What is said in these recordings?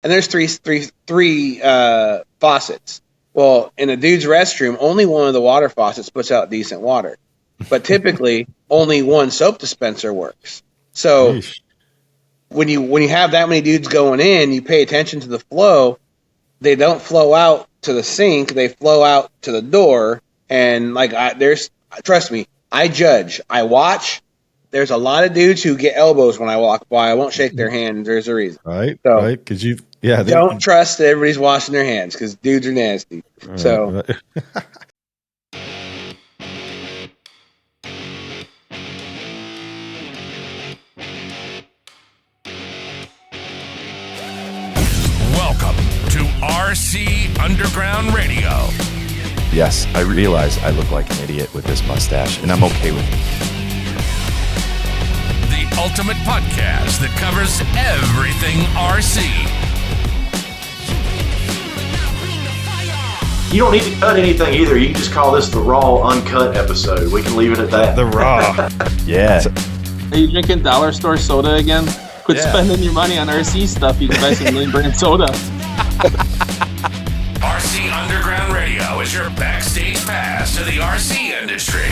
and there's three faucets. Well, in a dude's restroom, only one of the water faucets puts out decent water, but typically only one soap dispenser works. So Yeesh. when you have that many dudes going in, you pay attention to the flow. They don't flow out to the sink; they flow out to the door. And trust me, I judge, I watch. There's a lot of dudes who get elbows when I walk by. I won't shake their hand. There's a reason. Right. So, Right. Because don't trust that everybody's washing their hands because dudes are nasty. So. Right. Welcome to RC Underground Radio. Yes, I realize I look like an idiot with this mustache, and I'm okay with it. The ultimate podcast that covers everything RC. You don't need to cut anything either. You can just call this the raw, uncut episode. We can leave it at that. The raw. Yeah. Are you drinking dollar store soda again? Quit spending your money on RC stuff. You can buy some name brand soda. RC Underground Radio is your backstage pass to the RC industry.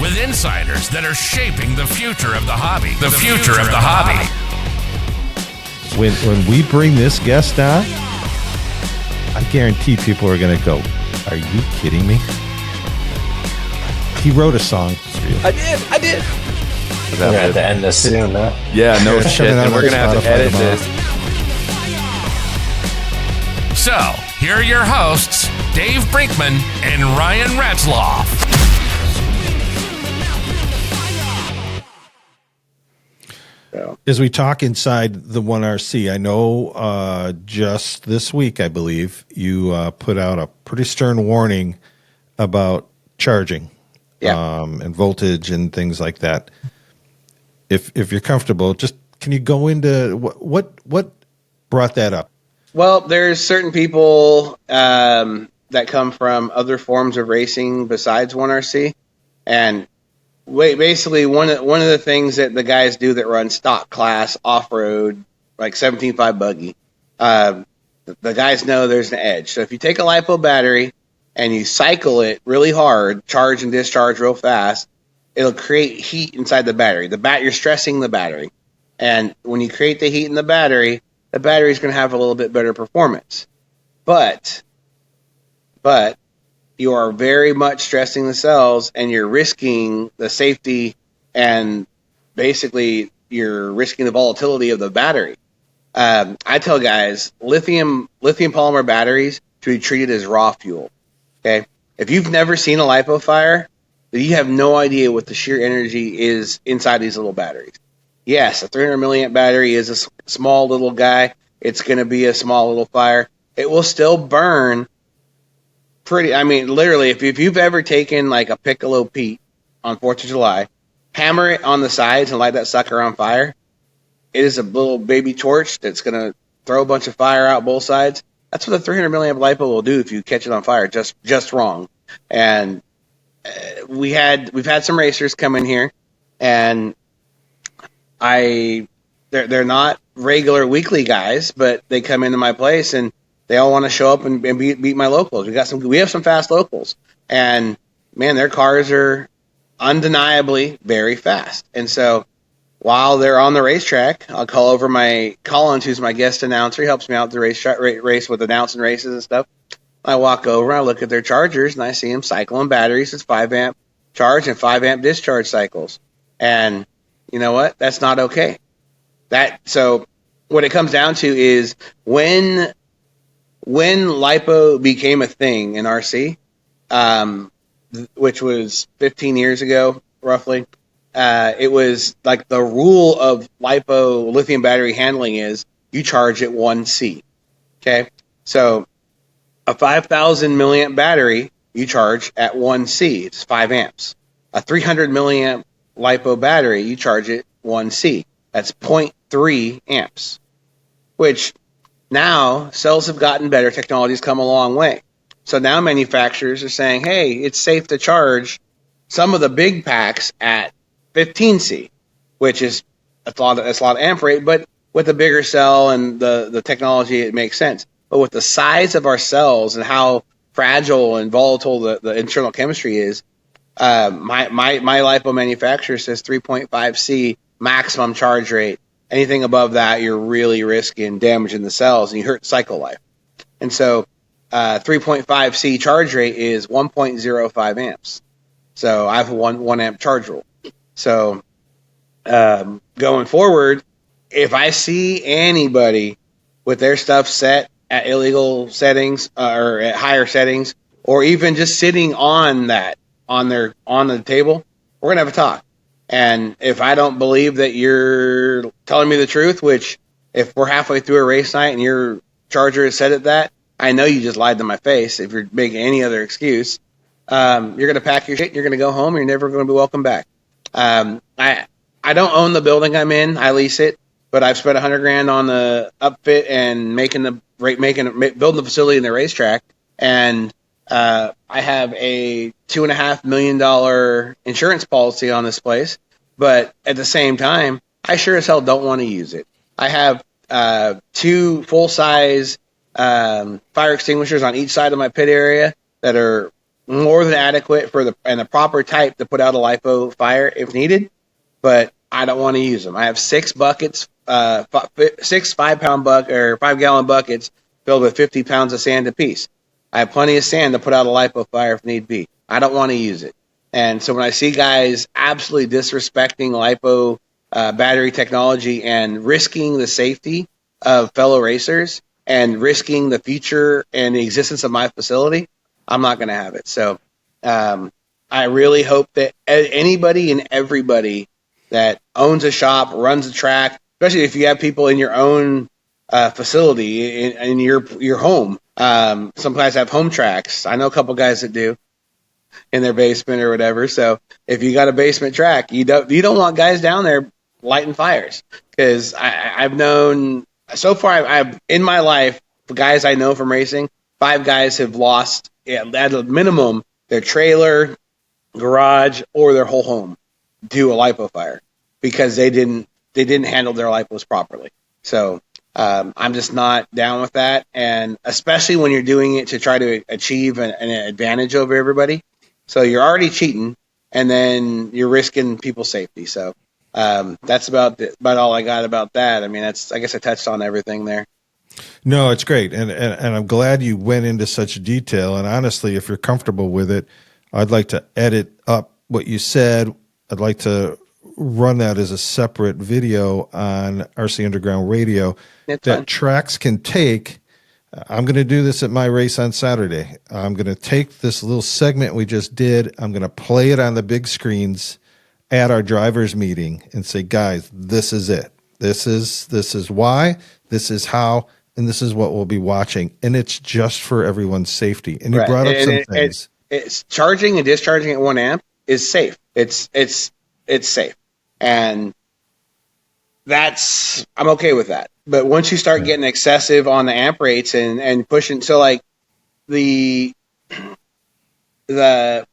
With insiders that are shaping the future of the hobby. The future of the hobby. When we bring this guest on, I guarantee people are going to go, are you kidding me? He wrote a song for you. I did. We're We're going to have to end this soon, huh? Yeah, no It's shit. coming out And we're on going to have to Spotify edit tomorrow. this. So, here are your hosts, Dave Brinkman and Ryan Ratzloff. As we talk inside the 1RC, I know just this week, I believe, you put out a pretty stern warning about charging and voltage and things like that. If you're comfortable, just can you go into what brought that up? Well, there's certain people that come from other forms of racing besides 1RC, and basically one of the things that the guys do that run stock class off road, like 17.5 buggy, the guys know there's an edge. So if you take a Lipo battery and you cycle it really hard, charge and discharge real fast, it'll create heat inside the battery. You're stressing the battery, and when you create the heat in the battery is going to have a little bit better performance. But you are very much stressing the cells, and you're risking the safety, and basically you're risking the volatility of the battery. I tell guys, lithium polymer batteries to be treated as raw fuel. Okay, if you've never seen a lipo fire, you have no idea what the sheer energy is inside these little batteries. Yes, a 300 milliamp battery is a small little guy. It's going to be a small little fire. It will still burn pretty. I mean, literally, if you've ever taken like a Piccolo Pete on 4th of July, hammer it on the sides and light that sucker on fire, it is a little baby torch that's going to throw a bunch of fire out both sides. That's what a 300 milliamp lipo will do if you catch it on fire just wrong. And we've had some racers come in here, and they're not regular weekly guys, but they come into my place and they all want to show up and beat my locals. We have some fast locals, and man, their cars are undeniably very fast. And so while they're on the racetrack, I'll call over my Collins, who's my guest announcer. He helps me out with the race with announcing races and stuff. I walk over, I look at their chargers, and I see them cycling batteries. It's 5 amp charge and 5 amp discharge cycles. And you know what? That's not okay. So what it comes down to is when Lipo became a thing in RC, which was 15 years ago, roughly, it was like the rule of Lipo lithium battery handling is you charge at 1C. Okay? So a 5,000 milliamp battery, you charge at 1C. It's 5 amps. A 300 milliamp Lipo battery, you charge it 1C. That's 0.3 amps, which now cells have gotten better. Technology's come a long way. So now manufacturers are saying, hey, it's safe to charge some of the big packs at 15C, which is a lot of amp rate, but with the bigger cell and the technology, it makes sense. But with the size of our cells and how fragile and volatile the internal chemistry is, my lipo manufacturer says 3.5C maximum charge rate. Anything above that, you're really risking damaging the cells and you hurt cycle life. And so 3.5C charge rate is 1.05 amps. So I have a 1 amp charge rule. So going forward, if I see anybody with their stuff set at illegal settings or at higher settings, or even just sitting on the table, we're gonna have a talk. And if I don't believe that you're telling me the truth, which if we're halfway through a race night and your charger is set at that, I know you just lied to my face. If you're making any other excuse, you're going to pack your shit. You're going to go home. You're never going to be welcome back. I don't own the building I'm in. I lease it, but I've spent $100,000 on the upfit and building the facility in the racetrack. And I have a $2.5 million insurance policy on this place. But at the same time, I sure as hell don't want to use it. I have 2 full-size fire extinguishers on each side of my pit area that are more than adequate for the proper type to put out a lipo fire if needed, but I don't want to use them. I have 6 buckets, 6 5-gallon buckets filled with 50 pounds of sand apiece. I have plenty of sand to put out a lipo fire if need be. I don't want to use it. And so when I see guys absolutely disrespecting lipo battery technology and risking the safety of fellow racers and risking the future and the existence of my facility, I'm not going to have it. So I really hope that anybody and everybody that owns a shop, runs a track, especially if you have people in your own facility in your home. Some guys have home tracks. I know a couple guys that do in their basement or whatever. So if you got a basement track, you don't want guys down there lighting fires, because I've known so far. I've in my life, the guys I know from racing, 5 guys have lost at a minimum their trailer, garage, or their whole home to a lipo fire because they didn't handle their lipos properly. So I'm just not down with that, and especially when you're doing it to try to achieve an advantage over everybody. So you're already cheating, and then you're risking people's safety. So that's about all I got about that. I mean, I guess I touched on everything there. No, it's great, and I'm glad you went into such detail. And honestly, if you're comfortable with it, I'd like to edit up what you said. I'd like to run that as a separate video on RC Underground Radio that tracks can take. I'm going to do this at my race on Saturday. I'm going to take this little segment we just did. I'm going to play it on the big screens at our drivers meeting and say, guys, this is it. This is why, this is how, and this is what we'll be watching. And it's just for everyone's safety. And you brought up some things. It's charging and discharging at 1 amp is safe. It's safe. And I'm okay with that. But once you start getting excessive on the amp rates and pushing, so like the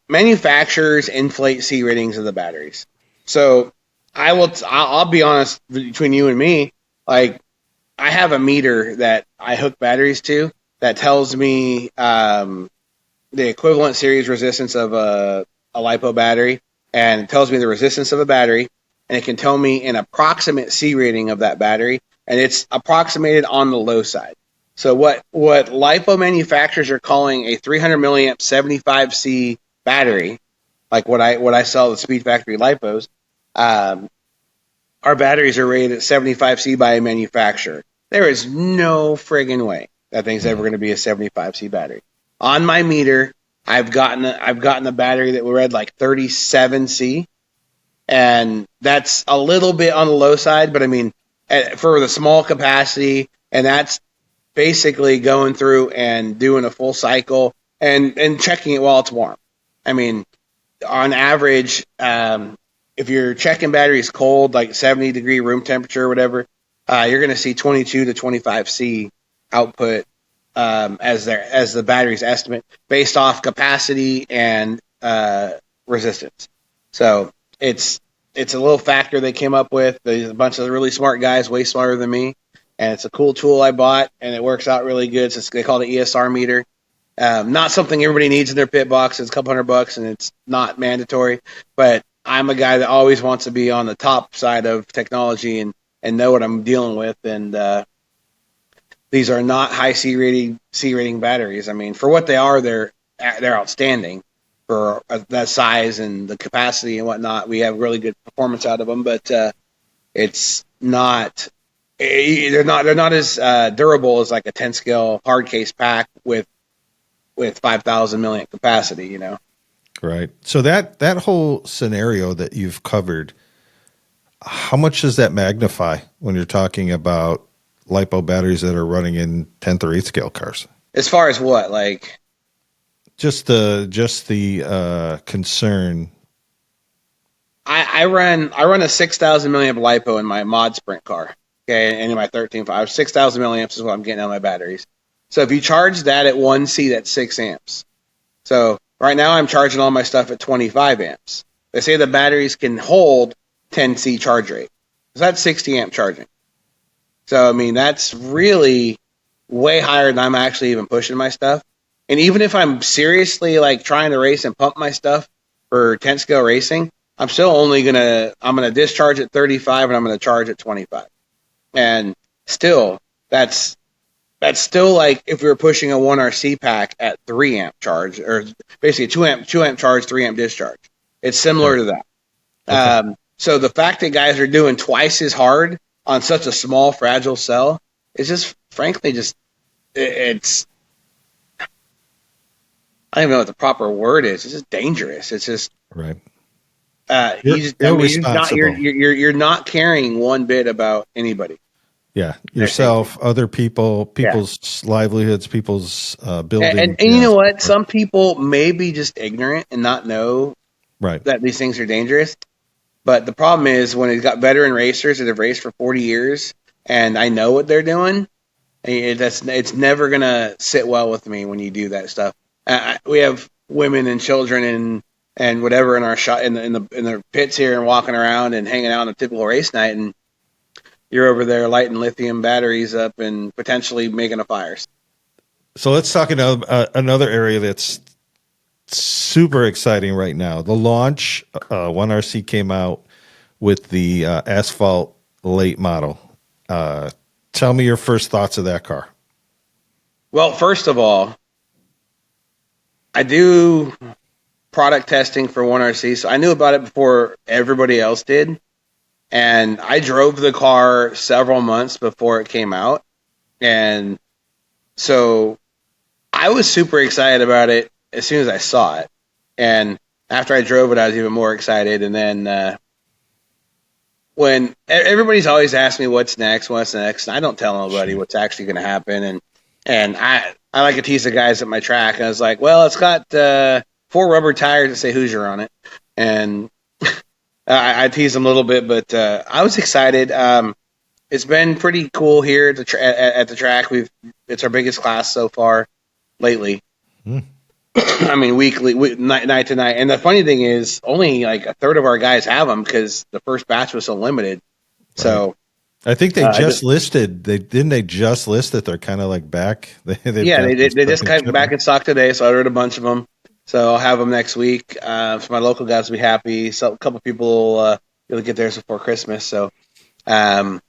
manufacturers inflate C ratings of the batteries. So I'll be honest between you and me, like I have a meter that I hook batteries to that tells me the equivalent series resistance of a LiPo battery, and it tells me the resistance of a battery, and it can tell me an approximate C rating of that battery, and it's approximated on the low side. So what LiPo manufacturers are calling a 300 milliamp 75C battery, like what I sell the Speed Factory LiPos, our batteries are rated at 75C by a manufacturer. There is no friggin' way that thing's ever going to be a 75C battery. On my meter, I've gotten a battery that read like 37C, and that's a little bit on the low side, but I mean, for the small capacity, and that's basically going through and doing a full cycle and checking it while it's warm. I mean, on average, if you're checking batteries cold, like 70-degree room temperature or whatever, you're going to see 22 to 25C output as the battery's estimate based off capacity and resistance. So it's it's a little factor they came up with. There's a bunch of really smart guys, way smarter than me, and it's a cool tool I bought, and it works out really good. So they call it an ESR meter. Not something everybody needs in their pit box. It's a couple $100, and it's not mandatory. But I'm a guy that always wants to be on the top side of technology and know what I'm dealing with. And these are not high C rating batteries. I mean, for what they are, they're outstanding for that size and the capacity and whatnot. We have really good performance out of them, but it's not. They're not as durable as like a 10 scale hard case pack with 5,000 milliamp capacity. You know. Right. So that whole scenario that you've covered, how much does that magnify when you're talking about Lipo batteries that are running in 10th or 8th scale cars? As far as what, like? Just the concern. I run a 6,000 milliamp Lipo in my mod sprint car. Okay, and in my 13.5, 6,000 milliamps is what I'm getting on my batteries. So if you charge that at 1C, that's 6 amps. So right now I'm charging all my stuff at 25 amps. They say the batteries can hold 10C charge rate. So that's 60 amp charging. So I mean that's really way higher than I'm actually even pushing my stuff. And even if I'm seriously like trying to race and pump my stuff for 10 scale racing, I'm still only I'm gonna discharge at 35 and I'm gonna charge at 25. And still, that's still like if we were pushing a 1RC pack at 3 amp charge, or basically 2 amp charge, 3 amp discharge. It's similar to that. Okay. So the fact that guys are doing twice as hard on such a small, fragile cell is just, frankly, it's. I don't even know what the proper word is. It's just dangerous. It's just right. You're not caring one bit about anybody. Yeah, yourself, other people's livelihoods, people's buildings. And you know what? Some people may be just ignorant and not know that these things are dangerous. But the problem is when you've got veteran racers that have raced for 40 years and I know what they're doing, it's never going to sit well with me when you do that stuff. We have women and children and whatever in our shot in the pits here and walking around and hanging out on a typical race night, and you're over there lighting lithium batteries up and potentially making a fires. So let's talk about another area that's super exciting right now. The launch, 1RC came out with the asphalt late model. Tell me your first thoughts of that car. Well, first of all, I do product testing for 1RC, so I knew about it before everybody else did. And I drove the car several months before it came out. And so I was super excited about it as soon as I saw it. And after I drove it, I was even more excited. And then when everybody's always asked me what's next, and I don't tell nobody what's actually going to happen. And I like to tease the guys at my track. And I was like, well, it's got 4 rubber tires that say Hoosier on it. And I tease them a little bit, but I was excited. It's been pretty cool here at the track. It's our biggest class so far lately. I mean, weekly, night to night. And the funny thing is, only like a third of our guys have them because the first batch was so limited. Right. So I think they just listed. They just list that they're kind of like back. They just came back in stock today. So I ordered a bunch of them. So I'll have them next week. So my local guys will be happy. So a couple people will get theirs before Christmas. So if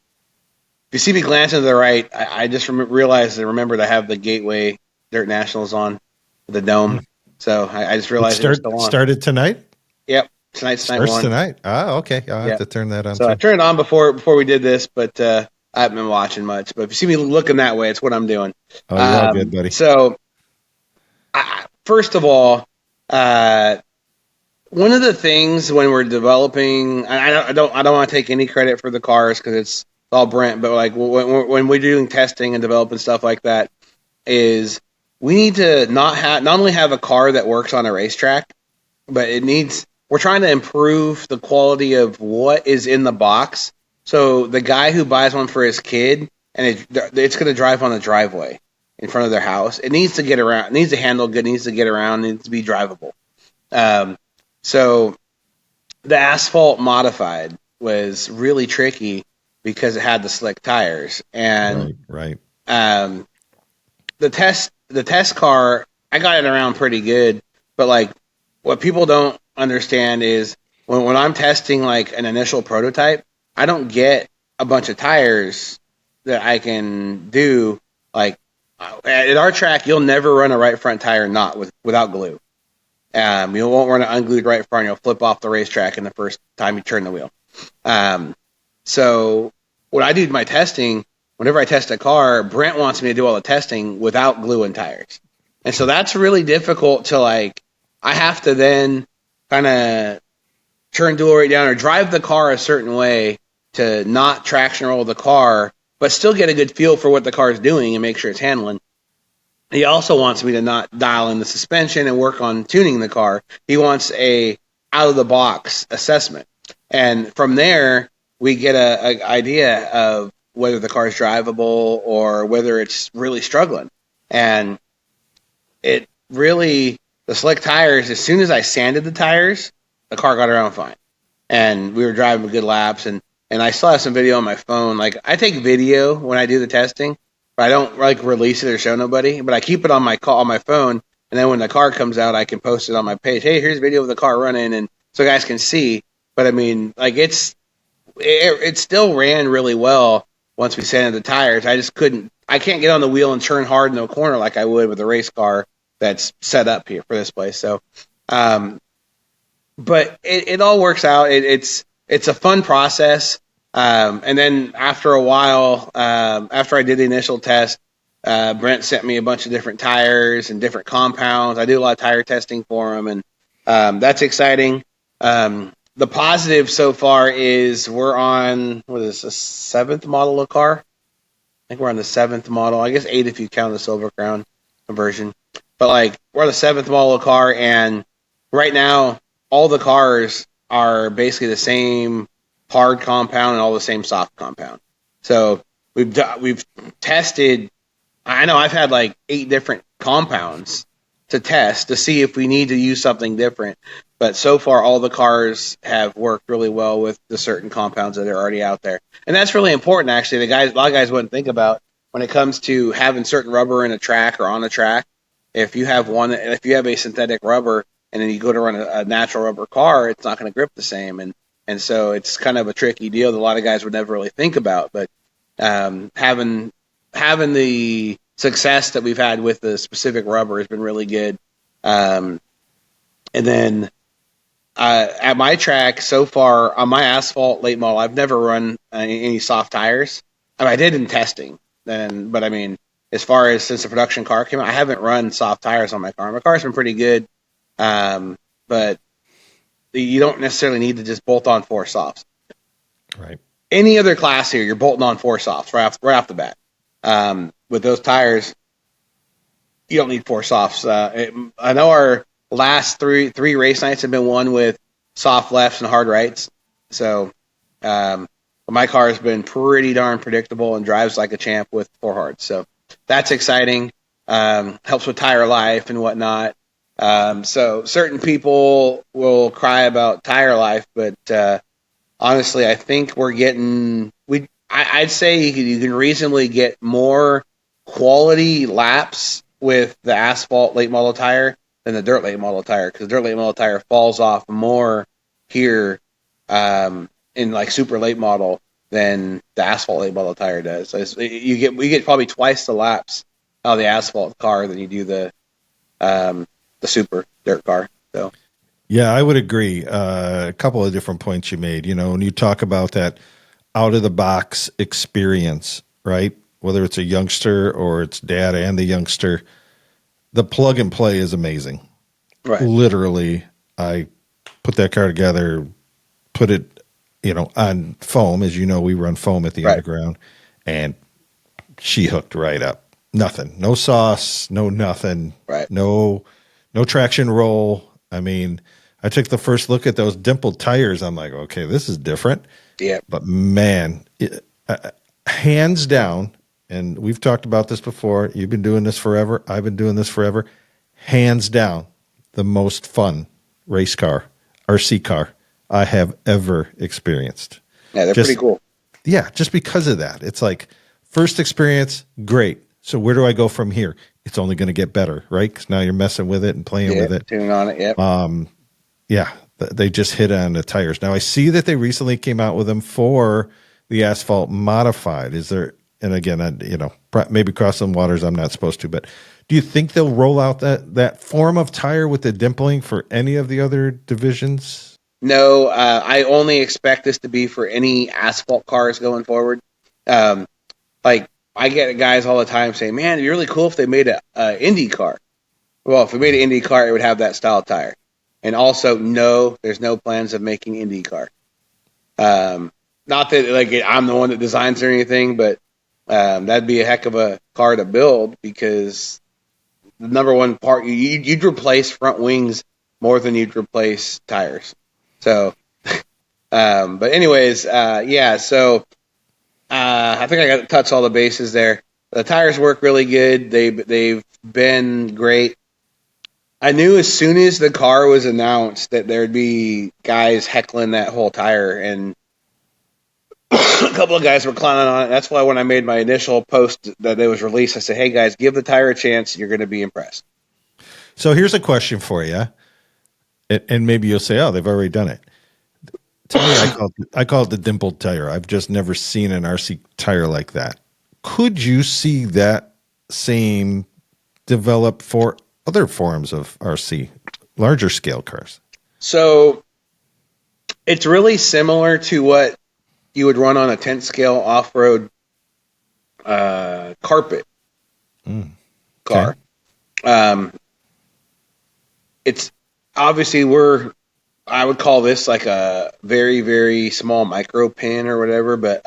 you see me glancing to the right, I just realized and remembered I have the Gateway Dirt Nationals on the dome. So I just realized it's still on. Started tonight? Yep. Tonight's night Starts one. Tonight. Ah, okay. I'll have to turn that on. So I turned it on before we did this, but I haven't been watching much. But if you see me looking that way, it's what I'm doing. Oh, you're all good, buddy. So first of all, one of the things when we're developing, I don't want to take any credit for the cars because it's all Brent, but like when we're doing testing and developing stuff like that, is we need to not only have a car that works on a racetrack, but we're trying to improve the quality of what is in the box. So the guy who buys one for his kid and it's going to drive on the driveway in front of their house, it needs to get around, it needs to handle good, it needs to get around, it needs to be drivable. So the asphalt modified was really tricky because it had the slick tires, and Right. The test car, I got it around pretty good, but like what people don't understand is when I'm testing like an initial prototype, I don't get a bunch of tires that I can do. Like at our track, you'll never run a right front tire not without glue. You won't run an unglued right front. You'll flip off the racetrack in the first time you turn the wheel. So when I do my testing, whenever I test a car, Brent wants me to do all the testing without glue and tires. And so that's really difficult to like, I have to then kind of turn dual rate down or drive the car a certain way to not traction roll the car, but still get a good feel for what the car is doing and make sure it's handling. He also wants me to not dial in the suspension and work on tuning the car. He wants a out of the box assessment. And from there, we get a idea of whether the car is drivable or whether it's really struggling. And it really, the slick tires, as soon as I sanded the tires, the car got around fine. And we were driving good laps. And I still have some video on my phone. Like, I take video when I do the testing, but I don't like release it or show nobody. But I keep it on my phone. And then when the car comes out, I can post it on my page. Hey, here's a video of the car running. And so guys can see. But I mean, like, it still ran really well once we sanded the tires. I can't get on the wheel and turn hard in the corner like I would with a race car that's set up here for this place. So, but it all works out. It's a fun process. And then after a while, after I did the initial test, Brent sent me a bunch of different tires and different compounds. I do a lot of tire testing for him, and that's exciting. The positive so far is we're on, what is this, the 7th model of car? I think we're on the 7th model. I guess 8 if you count the Silver Crown conversion. But like, we're on the 7th model of car, and right now, all the cars are basically the same hard compound and all the same soft compound. So we've tested, I know I've had like 8 different compounds to test to see if we need to use something different. But so far, all the cars have worked really well with the certain compounds that are already out there. And that's really important, actually. A lot of guys wouldn't think about when it comes to having certain rubber in a track or on a track. If you have a synthetic rubber and then you go to run a natural rubber car, it's not going to grip the same. And so it's kind of a tricky deal that a lot of guys would never really think about. But having the success that we've had with the specific rubber has been really good. And then at my track so far on my asphalt late model, I've never run any soft tires. I mean, I did in testing, but I mean, as far as since the production car came out, I haven't run soft tires on my car. My car's been pretty good, but you don't necessarily need to just bolt on 4 softs. Right. Any other class here, you're bolting on 4 softs right off the bat. With those tires, you don't need 4 softs. I know our last three race nights have been won with soft lefts and hard rights. So my car has been pretty darn predictable and drives like a champ with 4 hards. So that's exciting. Helps with tire life and whatnot. So certain people will cry about tire life, but honestly, I think we're getting I'd say you can reasonably get more quality laps with the asphalt late model tire than the dirt late model tire, because the dirt late model tire falls off more here in like super late model than the asphalt late model tire does. So we get probably twice the laps out of the asphalt car than you do the super dirt car. So yeah, I would agree. A couple of different points you made. You know, when you talk about that out of the box experience, right? Whether it's a youngster or it's dad and the youngster, the plug and play is amazing. Right. Literally, I put that car together, put it, on foam. As you know, we run foam at the underground, and she hooked right up. Nothing, no sauce, no nothing, right? No traction roll. I mean, I took the first look at those dimpled tires. I'm like, okay, this is different. Yeah. But man, hands down, and we've talked about this before. You've been doing this forever. I've been doing this forever. Hands down, the most fun race car, RC car I have ever experienced. Yeah, they're pretty cool. Yeah, just because of that. It's like first experience, great. So where do I go from here? It's only going to get better, right? Because now you're messing with it and playing with it. Tuning on it, yep. Yeah, they just hit on the tires. Now I see that they recently came out with them for the asphalt modified. Is there? And again, maybe cross some waters I'm not supposed to. But do you think they'll roll out that form of tire with the dimpling for any of the other divisions? No, I only expect this to be for any asphalt cars going forward. Like I get guys all the time saying, "Man, it'd be really cool if they made a Indy car." Well, if we made an Indy car, it would have that style tire. And also, no, there's no plans of making Indy car. Not that like I'm the one that designs or anything, but that'd be a heck of a car to build because the number one part you'd replace front wings more than you'd replace tires. So, but anyways, yeah. So I think I got to touch all the bases there. The tires work really good. They've been great. I knew as soon as the car was announced that there'd be guys heckling that whole tire, and a couple of guys were clowning on it. That's why when I made my initial post that it was released, I said, "Hey guys, give the tire a chance. You're going to be impressed." So here's a question for you, and maybe you'll say, "Oh, they've already done it." To me, I call it the dimpled tire. I've just never seen an RC tire like that. Could you see that same develop for other forms of RC, larger scale cars? So it's really similar to what you would run on a 10th scale off-road carpet car. Okay. It's obviously I would call this like a very, very small micro pin or whatever, but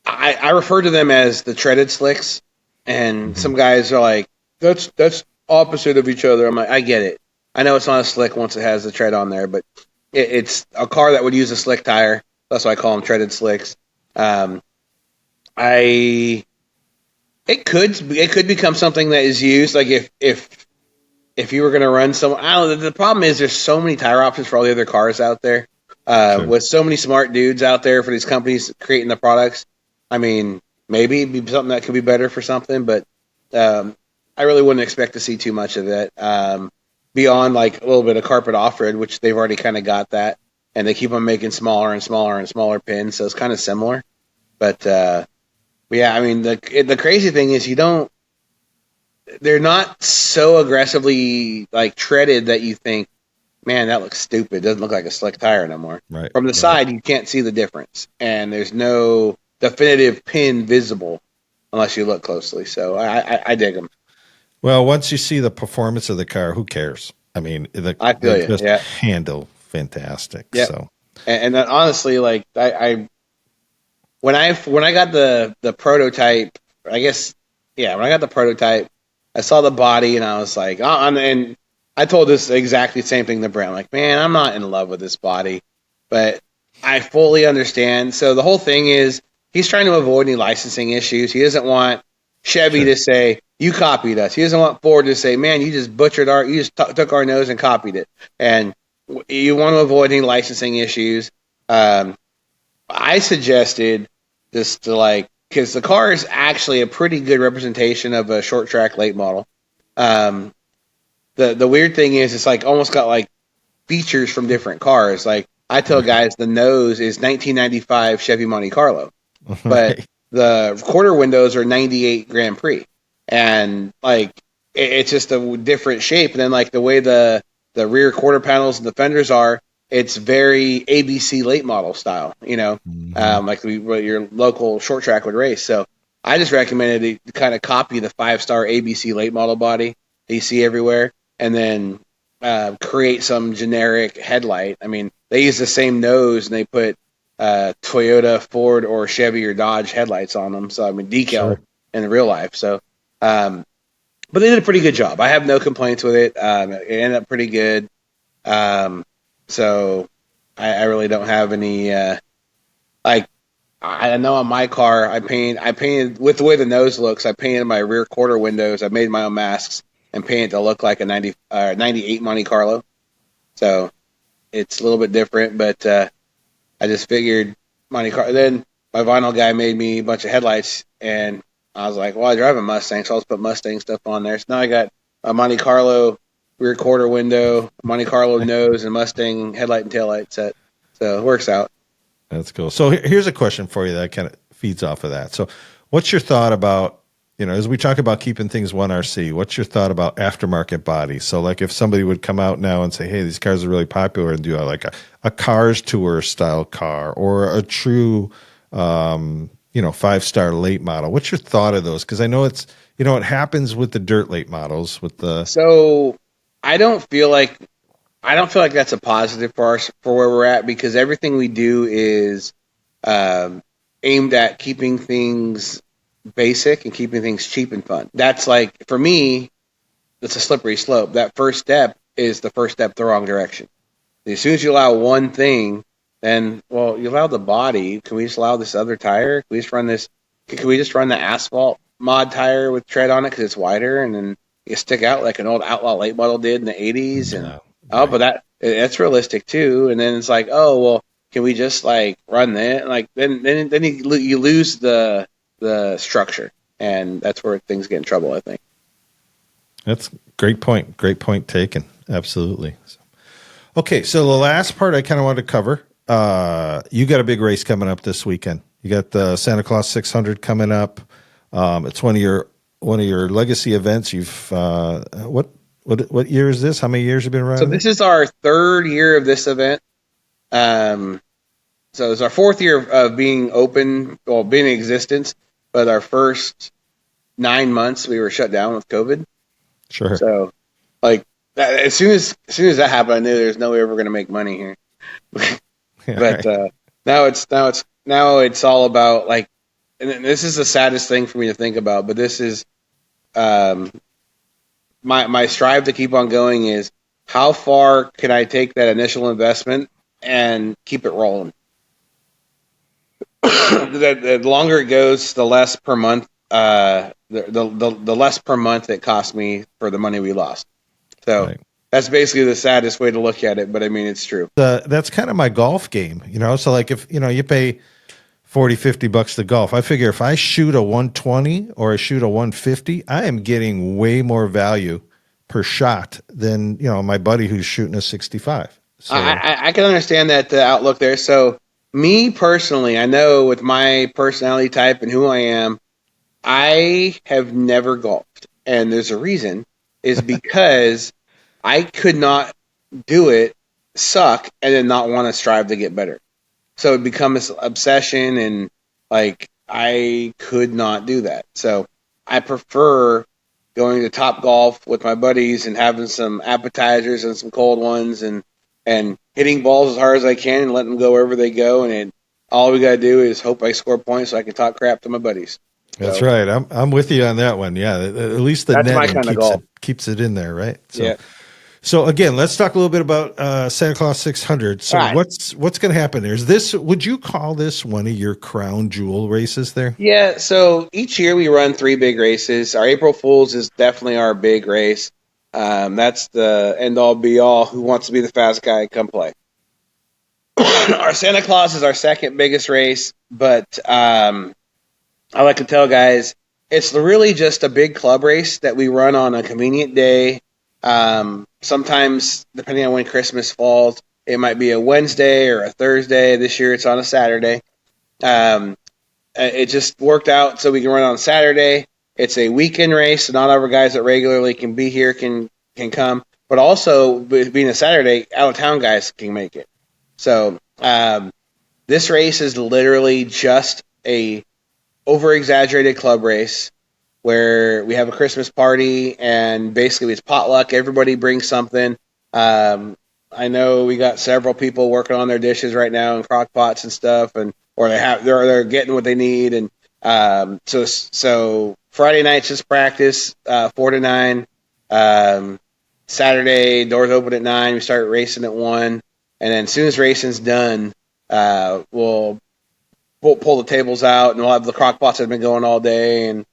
I refer to them as the treaded slicks, and some guys are like, that's opposite of each other. I'm like, I get it. I know it's not a slick once it has the tread on there, but it's a car that would use a slick tire. That's why I call them treaded slicks. It could become something that is used, like if you were going to run some. I don't know. The problem is there's so many tire options for all the other cars out there. Sure. With so many smart dudes out there for these companies creating the products. I mean, maybe it'd be something that could be better for something, but I really wouldn't expect to see too much of it beyond like a little bit of carpet off-road, which they've already kind of got that, and they keep on making smaller and smaller and smaller pins, so it's kind of similar. But yeah, I mean, the crazy thing is they're not so aggressively like treaded that you think, man, that looks stupid. It doesn't look like a slick tire no more. Right. From the side, you can't see the difference, and there's no definitive pin visible unless you look closely. So I dig them. Well, once you see the performance of the car, who cares? I mean, I feel you. Just yeah. handle fantastic. Yeah. So, and honestly, like when I got the prototype, I guess, yeah, when I got the prototype, I saw the body and I was like, and I told this exactly the same thing to Brent. I'm like, man, I'm not in love with this body, but I fully understand. So the whole thing is he's trying to avoid any licensing issues. He doesn't want Chevy to say, you copied us. He doesn't want Ford to say, man, you just butchered you just took our nose and copied it. And you want to avoid any licensing issues. I suggested just to because the car is actually a pretty good representation of a short track late model. The weird thing is it's like almost got like features from different cars. Like I tell guys the nose is 1995 Chevy Monte Carlo, but the quarter windows are 98 Grand Prix. And like it's just a different shape. And then like the way the rear quarter panels and the fenders are, it's very ABC late model style, like what your local short track would race. So I just recommended to kind of copy the 5-star ABC late model body that you see everywhere, and then create some generic headlight. I mean, they use the same nose and they put Toyota, Ford, or Chevy or Dodge headlights on them. So I mean, decal in real life. So, but they did a pretty good job. I have no complaints with it. It ended up pretty good. So I really don't have any, I know on my car, I painted with the way the nose looks, I painted my rear quarter windows. I made my own masks and painted to look like a 98 Monte Carlo. So it's a little bit different, but I just figured Monte Carlo. Then my vinyl guy made me a bunch of headlights, and I was like, well, I drive a Mustang, so I'll just put Mustang stuff on there. So now I got a Monte Carlo rear quarter window, Monte Carlo nose, and Mustang headlight and taillight set. So it works out. That's cool. So here's a question for you that kind of feeds off of that. So what's your thought about, as we talk about keeping things 1RC, what's your thought about aftermarket bodies? So like if somebody would come out now and say, hey, these cars are really popular, and do like a Cars Tour style car or a true, 5-star late model. What's your thought of those? Because I know it's, it happens with the dirt late models with the. So I don't feel like that's a positive for where we're at, because everything we do is aimed at keeping things basic and keeping things cheap and fun. That's like, for me, it's a slippery slope. That first step is the first step the wrong direction. As soon as you allow one thing, then, well, you allow the body. Can we just allow this other tire? Can we just run the asphalt mod tire with tread on it because it's wider, and then you stick out like an old Outlaw late model did in the 80s? And but that's realistic too. And then it's like, oh, well, can we just like run that? Like then you lose the structure, and that's where things get in trouble, I think. That's great point. Great point taken. Absolutely. Okay, so the last part I kind of wanted to cover. You got a big race coming up this weekend. You got the Santa Claus 600 coming up. It's one of your legacy events. You've what year is this? How many years have you been running? So this is our third year of this event. So it's our fourth year of being open, being in existence. But our first 9 months we were shut down with COVID. Sure. So, like, as soon as that happened, I knew there's no way we're going to make money here. But now it's all about, like, and this is the saddest thing for me to think about. But this is my strive to keep on going is, how far can I take that initial investment and keep it rolling? The longer it goes, the less per month. The less per month it cost me for the money we lost. So right. That's basically the saddest way to look at it, but I mean, it's true. That's kind of my golf game, So like if you pay $40-$50 to golf, I figure if I shoot a 120 or I shoot a 150, I am getting way more value per shot than my buddy who's shooting a 65. So I can understand that outlook there. So me personally, I know with my personality type and who I am, I have never golfed, and there's a reason, is because I could not do it, suck, and then not want to strive to get better. So it become this obsession, and like I could not do that. So I prefer going to Top Golf with my buddies and having some appetizers and some cold ones, and hitting balls as hard as I can and letting them go wherever they go. And all we got to do is hope I score points so I can talk crap to my buddies. That's right. I'm with you on that one. Yeah, at least the netting keeps it in there, right? So, yeah. So again, let's talk a little bit about Santa Claus 600. So right. What's going to happen there? Would you call this one of your crown jewel races there? Yeah. So each year we run 3 big races. Our April Fools is definitely our big race. That's the end all be all. Who wants to be the fast guy? Come play. Our Santa Claus is our second biggest race, but I like to tell guys it's really just a big club race that we run on a convenient day. Sometimes, depending on when Christmas falls, it might be a Wednesday or a Thursday. This year it's on a Saturday. It just worked out so we can run on Saturday. It's a weekend race, so not all our guys that regularly can be here can come. But also, being a Saturday, out-of-town guys can make it. So this race is literally just a over-exaggerated club race where we have a Christmas party, and basically it's potluck. Everybody brings something. I know we got several people working on their dishes right now in crock pots and stuff, or they're getting what they need. And so Friday night's just practice, 4 to 9. Saturday doors open at 9. We start racing at 1, and then as soon as racing's done, we'll pull the tables out, and we'll have the crock pots that have been going all day, and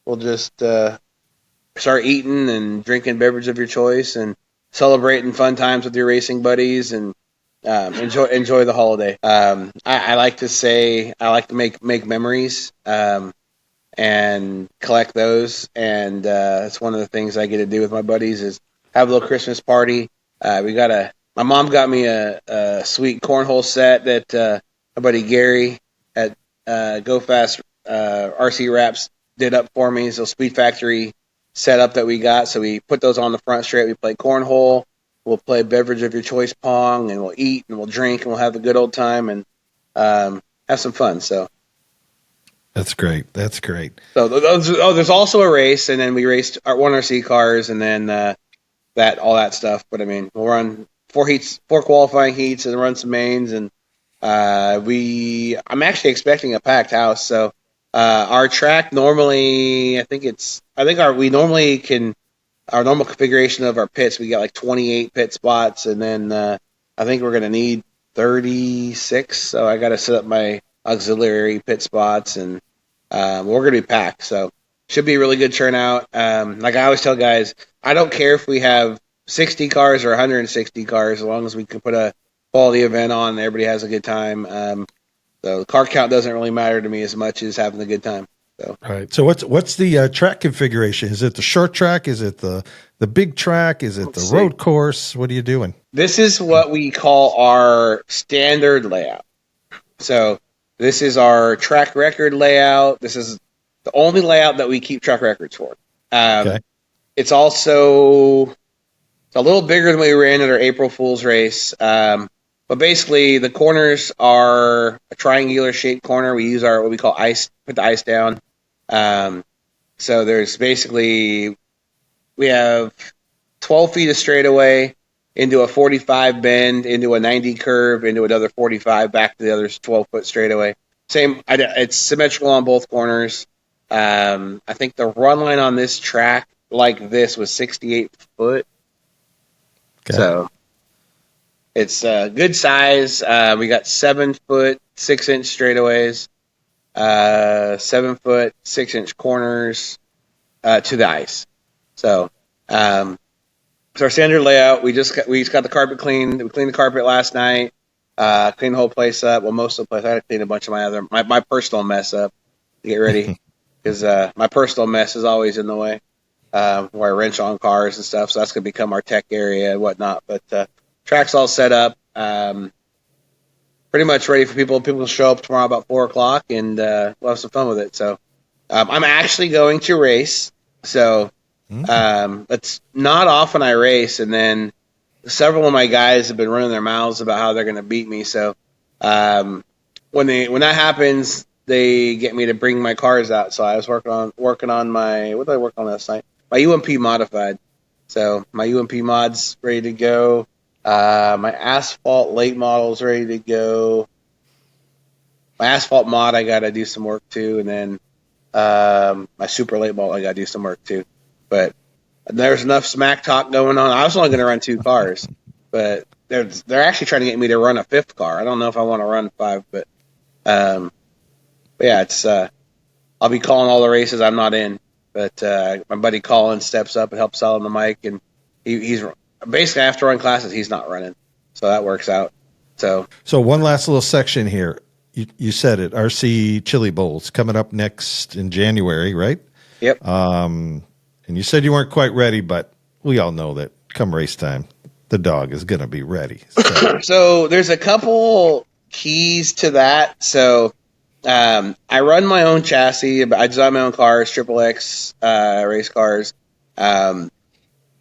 we'll just start eating and drinking beverage of your choice and celebrating fun times with your racing buddies. And enjoy the holiday. I like to say I like to make memories and collect those, and that's one of the things I get to do with my buddies is have a little Christmas party. My mom got me a sweet cornhole set that my buddy Gary at Go Fast RC Wraps did up for me. So Speed Factory setup that we got. So we put those on the front straight. We play cornhole. We'll play beverage of your choice pong, and we'll eat and we'll drink and we'll have a good old time and have some fun. So that's great. That's great. So there's also a race, and then we raced our one RC cars, and then all that stuff. But I mean, we'll run 4 qualifying heats, and run some mains, and I'm actually expecting a packed house. So our track normally, our normal configuration of our pits, we got like 28 pit spots, and then I think we're going to need 36. So I got to set up my auxiliary pit spots, and we're going to be packed. So should be a really good turnout. Like I always tell guys, I don't care if we have 60 cars or 160 cars, as long as we can put a quality event on and everybody has a good time. So the car count doesn't really matter to me as much as having a good time. So. All right. So what's the track configuration? Is it the short track? Is it the big track? Is it the road course? What are you doing? This is what we call our standard layout. So this is our track record layout. This is the only layout that we keep track records for. Okay. It's also a little bigger than we ran at our April Fool's race. But basically, the corners are a triangular shaped corner. We use what we call ice, put the ice down. So there's basically, we have 12 feet of straightaway into a 45 bend, into a 90 curve, into another 45, back to the other 12-foot straightaway. It's symmetrical on both corners. I think the run line on this track like this was 68 foot. Okay. So it's good size. We got 7 foot 6 inch straightaways, 7 foot 6 inch corners to the ice. So it's our standard layout. We just got the carpet cleaned. We cleaned the carpet last night. Cleaned the whole place up. Well, most of the place. I had to clean a bunch of my personal mess up to get ready because my personal mess is always in the way. Where I wrench on cars and stuff. So that's going to become our tech area and whatnot. But track's all set up. Pretty much ready for people. People will show up tomorrow about 4 o'clock, and we'll have some fun with it. So I'm actually going to race. So it's not often I race, and then several of my guys have been running their mouths about how they're going to beat me. So when that happens, they get me to bring my cars out. So I was working on my, what did I work on last night? My UMP modified. So my UMP mod's ready to go. My asphalt late model's ready to go. My asphalt mod I got to do some work too, and then my super late model I got to do some work too. But there's enough smack talk going on. I was only going to run 2 cars, but they're actually trying to get me to run a 5th car. I don't know if I want to run 5, but yeah, it's I'll be calling all the races I'm not in. But my buddy Colin steps up and helps out on the mic, and he's basically after run classes, he's not running, so that works out. So one last little section here. You said it, RC Chili Bowls coming up next in January, right? Yep. And you said you weren't quite ready, but we all know that come race time, the dog is going to be ready. So there's a couple keys to that. So I run my own chassis. I design my own cars, XXX race cars. And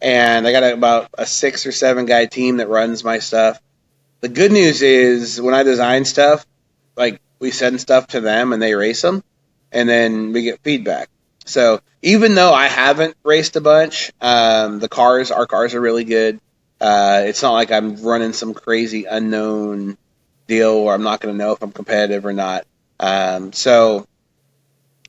I got about a 6 or 7 guy team that runs my stuff. The good news is when I design stuff, like we send stuff to them and they race them, and then we get feedback. So even though I haven't raced a bunch, our cars are really good. It's not like I'm running some crazy unknown deal where I'm not going to know if I'm competitive or not. So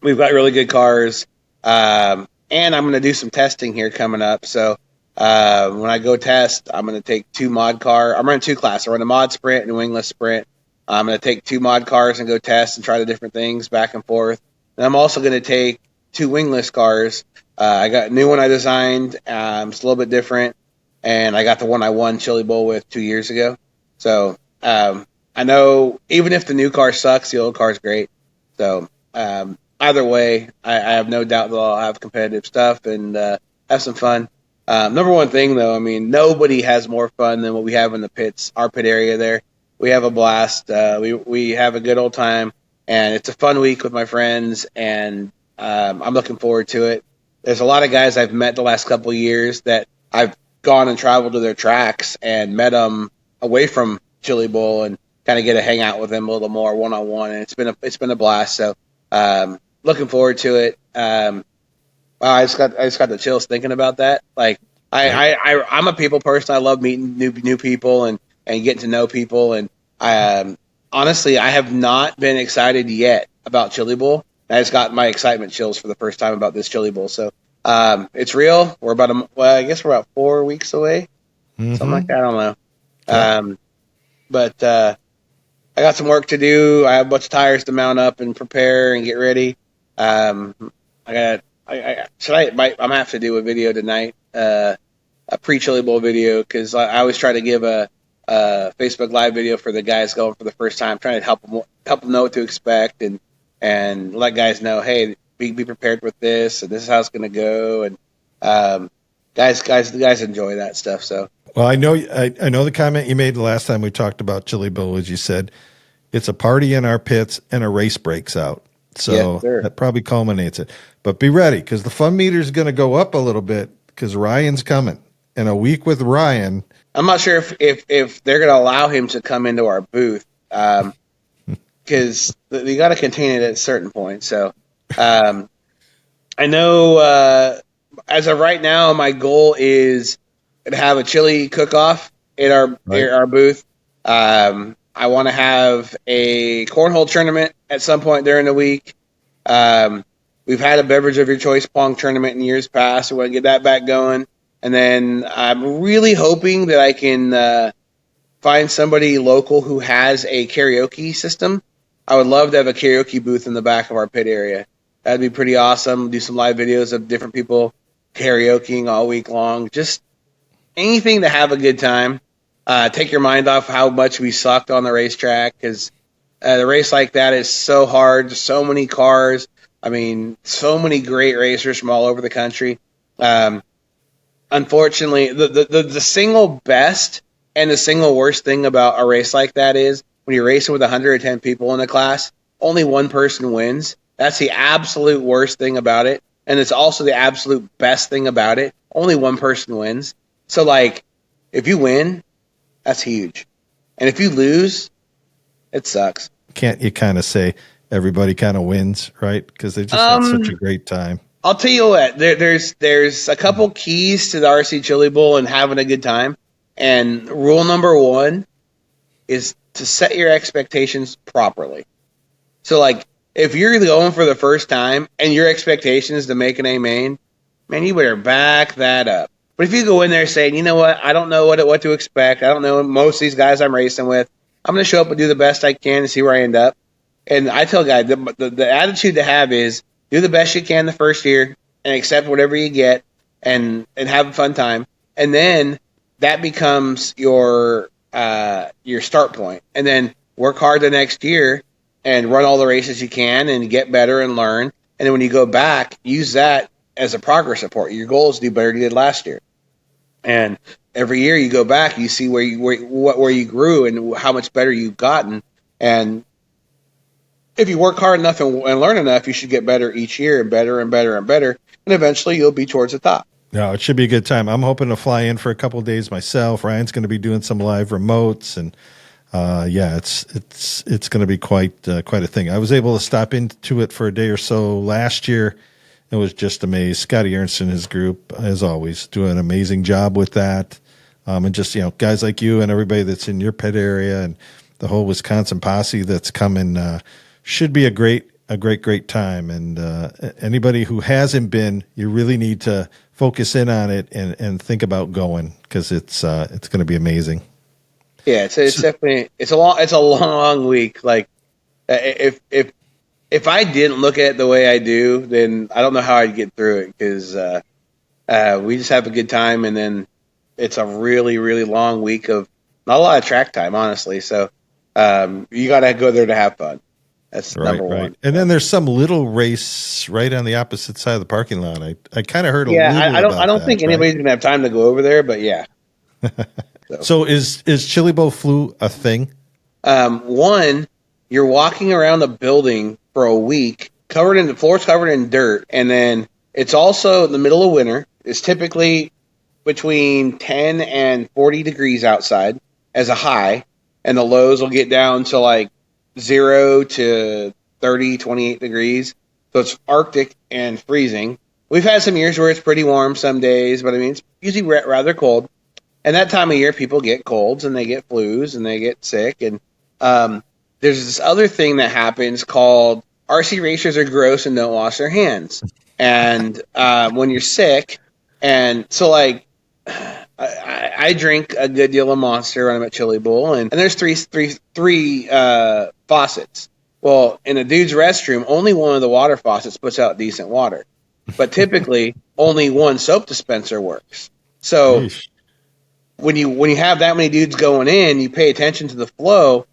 we've got really good cars. And I'm going to do some testing here coming up. So when I go test, I'm going to take 2 mod cars. I'm running 2 classes. I run a mod sprint and a wingless sprint. I'm going to take 2 mod cars and go test and try the different things back and forth. And I'm also going to take 2 wingless cars. I got a new one I designed. It's a little bit different. And I got the one I won Chili Bowl with 2 years ago. So I know even if the new car sucks, the old car's great. So either way, I have no doubt that I'll have competitive stuff and have some fun. Number one thing, though, I mean, nobody has more fun than what we have in the pits, our pit area there. We have a blast. We have a good old time, and it's a fun week with my friends, and I'm looking forward to it. There's a lot of guys I've met the last couple of years that I've gone and traveled to their tracks and met them away from Chili Bowl and kind of get to hang out with them a little more one on one, and it's been a blast. So looking forward to it. Wow, I just got the chills thinking about that. Like I'm a people person. I love meeting new people and getting to know people. And honestly, I have not been excited yet about Chili Bowl. I just got my excitement chills for the first time about this Chili Bowl. So it's real. We're I guess we're about 4 weeks away, something like that. I don't know. Yeah. But I got some work to do. I have a bunch of tires to mount up and prepare and get ready. I'm gonna have to do a video tonight, a pre-Chili Bowl video, because I always try to give a Facebook Live video for the guys going for the first time, trying to help them know what to expect and let guys know, hey, be prepared with this, and this is how it's going to go. And guys enjoy that stuff. So. Well, I know the comment you made the last time we talked about Chili Bowl was you said it's a party in our pits and a race breaks out. So that probably culminates it. But be ready, because the fun meter is going to go up a little bit because Ryan's coming. And a week with Ryan. I'm not sure if they're going to allow him to come into our booth, because you got to contain it at a certain point. So I know as of right now, my goal is to have a chili cook-off in our booth. I want to have a cornhole tournament at some point during the week. We've had a beverage of your choice pong tournament in years past. We want to get that back going. And then I'm really hoping that I can find somebody local who has a karaoke system. I would love to have a karaoke booth in the back of our pit area. That'd be pretty awesome. Do some live videos of different people karaokeing all week long. Just anything to have a good time. Take your mind off how much we sucked on the racetrack, because the race like that is so hard. So many cars. I mean, so many great racers from all over the country. Unfortunately, the single best and the single worst thing about a race like that is when you're racing with 110 people in a class, only one person wins. That's the absolute worst thing about it. And it's also the absolute best thing about it. Only one person wins. So, like, if you win, that's huge. And if you lose, it sucks. Can't you kind of say everybody kind of wins, right? Because they just had such a great time. I'll tell you what, there's a couple keys to the RC Chili Bowl and having a good time. And rule number one is to set your expectations properly. So, like, if you're going for the first time and your expectation is to make an A main, man, you better back that up. But if you go in there saying, you know what, I don't know what to expect. I don't know most of these guys I'm racing with. I'm going to show up and do the best I can and see where I end up. And I tell guys, the attitude to have is do the best you can the first year and accept whatever you get and have a fun time. And then that becomes your start point. And then work hard the next year and run all the races you can and get better and learn. And then when you go back, use that as a progress report. Your goal is to do better than you did last year. And every year you go back, you see where you grew and how much better you've gotten. And if you work hard enough and learn enough, you should get better each year and better and better and better. And eventually you'll be towards the top. No, it should be a good time. I'm hoping to fly in for a couple of days myself. Ryan's going to be doing some live remotes, and it's going to be quite a thing. I was able to stop into it for a day or so last year. It was just amazing. Scotty Ernst and his group, as always, doing an amazing job with that. And just, guys like you and everybody that's in your pit area and the whole Wisconsin posse that's coming should be a great time. And anybody who hasn't been, you really need to focus in on it and think about going, because it's going to be amazing. Yeah, it's definitely it's a long week. Like if I didn't look at it the way I do, then I don't know how I'd get through it, because we just have a good time, and then it's a really, really long week of not a lot of track time, honestly. So you got to go there to have fun. That's number one. And then there's some little race right on the opposite side of the parking lot. I kind of heard a little I don't think anybody's going to have time to go over there, but yeah. So is Chili Bowl flu a thing? One, you're walking around the building for a week, the floor's covered in dirt, and then it's also in the middle of winter. It's typically between 10 and 40 degrees outside as a high, and the lows will get down to like 0 to 30, 28 degrees. So it's Arctic and freezing. We've had some years where it's pretty warm some days, but I mean, it's usually rather cold. And that time of year, people get colds and they get flus and they get sick. And there's this other thing that happens called RC racers are gross and don't wash their hands. And when you're sick, and so like I drink a good deal of Monster when I'm at Chili Bowl, and there's three faucets. Well, in a dude's restroom, only one of the water faucets puts out decent water. But typically, only one soap dispenser works. So Yeesh. when you have that many dudes going in, you pay attention to the flow.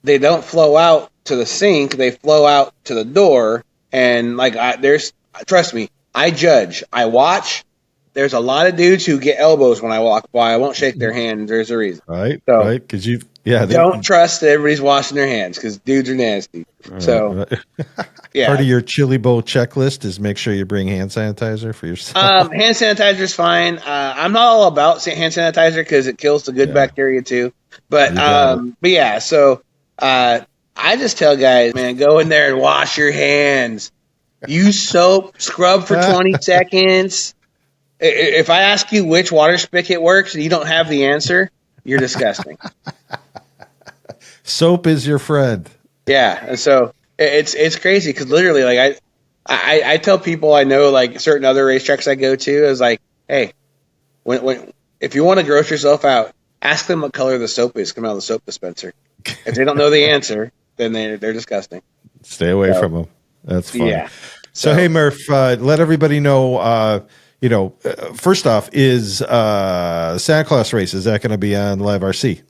They don't flow out to the sink; they flow out to the door. And like, trust me, I judge, I watch. There's a lot of dudes who get elbows when I walk by. I won't shake their hand. There's a reason, right? Because don't trust that everybody's washing their hands because dudes are nasty. So, yeah. Part of your Chili Bowl checklist is make sure you bring hand sanitizer for yourself. Hand sanitizer is fine. I'm not all about hand sanitizer because it kills the good bacteria too. But yeah. So I just tell guys, man, go in there and wash your hands. Use soap, scrub for 20 seconds. If I ask you which water spigot works and you don't have the answer, you're disgusting. Soap is your friend. Yeah, and so it's crazy because literally, like I tell people I know, like certain other racetracks I go to, is like, hey, when if you want to gross yourself out, ask them what color the soap is coming out of the soap dispenser. If they don't know the answer, then they're disgusting. Stay away from them. That's fine. Yeah. So hey, Murf, let everybody know. First off, is Santa Claus race, is that going to be on Live RC?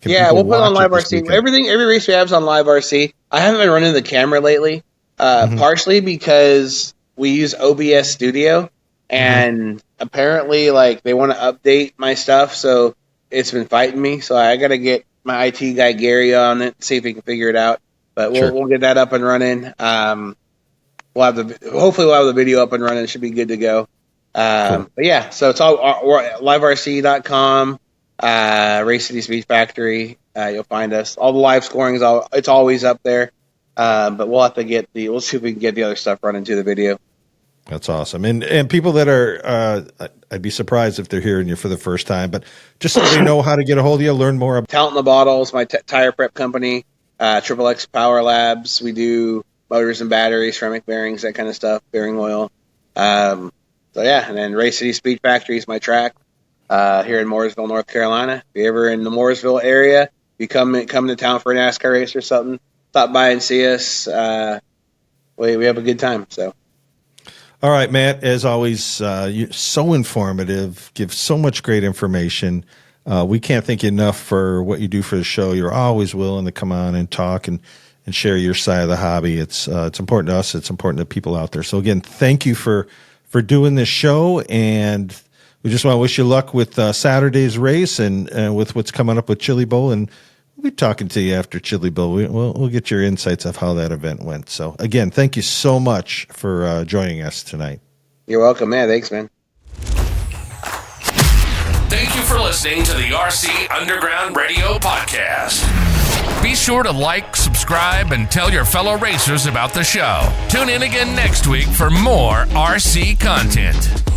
We'll put it on Live RC. Every race we have is on Live RC. I haven't been running the camera lately, partially because we use OBS Studio, and apparently, like, they want to update my stuff, so it's been fighting me. So I got to get my IT guy Gary on it, see if he can figure it out. But we'll get that up and running. Hopefully we'll have the video up and running. It should be good to go. Cool. But yeah, so it's all liverc.com, Race City Speed Factory. You'll find us. All the live scoring it's always up there. But we'll have to we'll see if we can get the other stuff running to the video. That's awesome. And people that are, I'd be surprised if they're hearing you for the first time, but just so they know how to get a hold of you, learn more about Talent in the Bottles, my tire prep company, Triple X Power Labs. We do motors and batteries, ceramic bearings, that kind of stuff, bearing oil. So yeah, and then Race City Speed Factory is my track here in Mooresville, North Carolina. If you're ever in the Mooresville area, you come to town for a NASCAR race or something, stop by and see us. We have a good time. So. All right, Matt, as always, you're so informative, give so much great information. We can't thank you enough for what you do for the show. You're always willing to come on and talk and share your side of the hobby. It's important to us. It's important to people out there. So again, thank you for doing this show, and we just want to wish you luck with Saturday's race and with what's coming up with Chili Bowl, and we'll be talking to you after Chili Bowl. We'll get your insights of how that event went. So again, thank you so much for joining us tonight. You're welcome, man. Thanks, man. Thank you for listening to the RC Underground Radio Podcast. Be sure to like, subscribe, and tell your fellow racers about the show. Tune in again next week for more RC content.